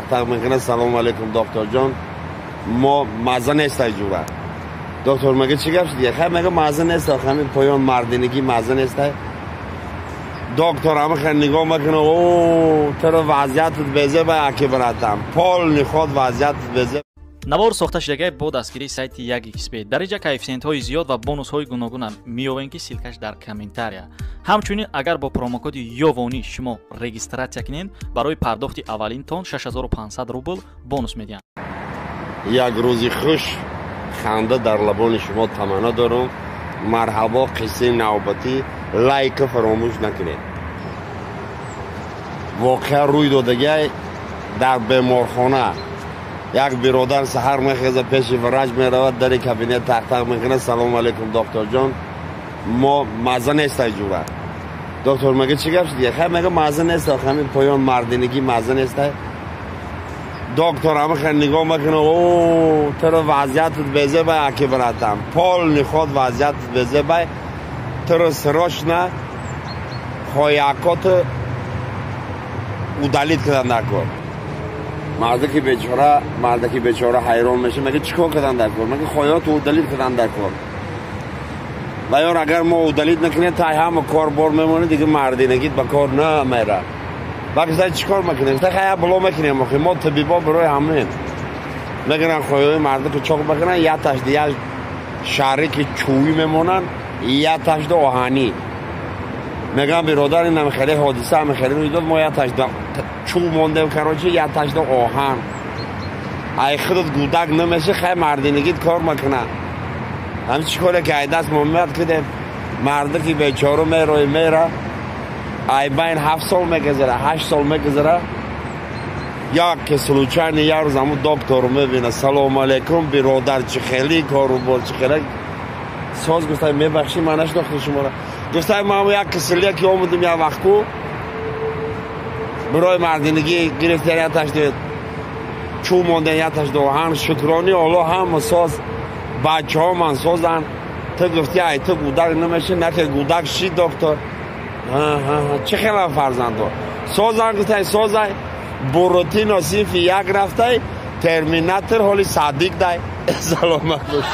تق میکنه سلام علیکم دکتر جان ما مزه نیست جوره دکتر مگه چی گفت دیگه خیر مگه مزه نیست همین پایان مردینگی مزه نیست دکتر هم خیلی نگاه میکنه او تر وضعیتت بزه با اکی براتم پول نخواد وضعیتت بزه навор сохта шудагии бо дастгирии сайти 1xp дариҷа коэффициентҳои зиёд ва бонусҳои гуногунам меёбем ки силкаш дар комментария ҳамчунин агар бо промокоди ёвонӣ шумо регистратсия кунед барои пардохти аввалин тон 6500 рубл бонус медиҳанд. як рӯзи хуш ханда дар лабони шумо таманна дорам. марҳабо қиссаи навбатӣ лайка фаромӯш накунед. воқеа рӯй додагай дар беморхона як биродар саҳар мехеза пеши врач меравад дари кабинет тақ мекунад салом алейкум доктор ҷон мо маза нест ҷура доктор мага чӣ гап шуд хай мага маза нест ҳамин поён мардинигӣ маза нест доктор ҳама хеле нигоҳ мекунад о тара вазъиятат безебай аки братам пол ниход вазъиятат безебай тара срочно хоякоту удалит кадан дар кор مرده که بیچاره حیران میشه مگه چیکار کردن در کار مگه خواهیات او دلیل کردن در کار و یار اگر ما او دلیل نکنیم تا همه کار بار میمونه دیگه مردینگیت به کار نمیره باقی چیکار میکنیم تا خیلی بلا میکنیم ما طبیبا برای همین میگن خواهیات مرده که چاق بکنن یا تاش دیگه شهری که چوبی میمونن یا تاش دو آهنی میگم برادر این هم خیلی حادثه هم خیلی روی داد ما یا تاش چوب موندیم کراچی یا تاش دو آهن ای خودت گودک نمیشه خیلی مردینگیت کار میکنه هم چی کاره که ای دست محمد کده مرده که بیچاره میره ای بین 7 سال میگذره 8 سال میگذره یا که سلوچانی یا روز همون دکتر میبینه سلام علیکم برادر چه خیلی کارو بود چه خیلی ساز گفتم میبخشی من نشناختم شما را گفتم ما یک کسلیه که آمدیم یک وقتو برای مردینگی گرفتن یا تشدید چون موندن یا تشدید آهن شکرانی الله هم ساز بچه ها من سازن تو گفتی ای تو گودک نمیشه نکه گودک شید دکتر چه خیلی فرزند دار سازن گفتن سازن بروتی نصیف یک رفته ترمیناتر حالی صدیق دای سلامت باش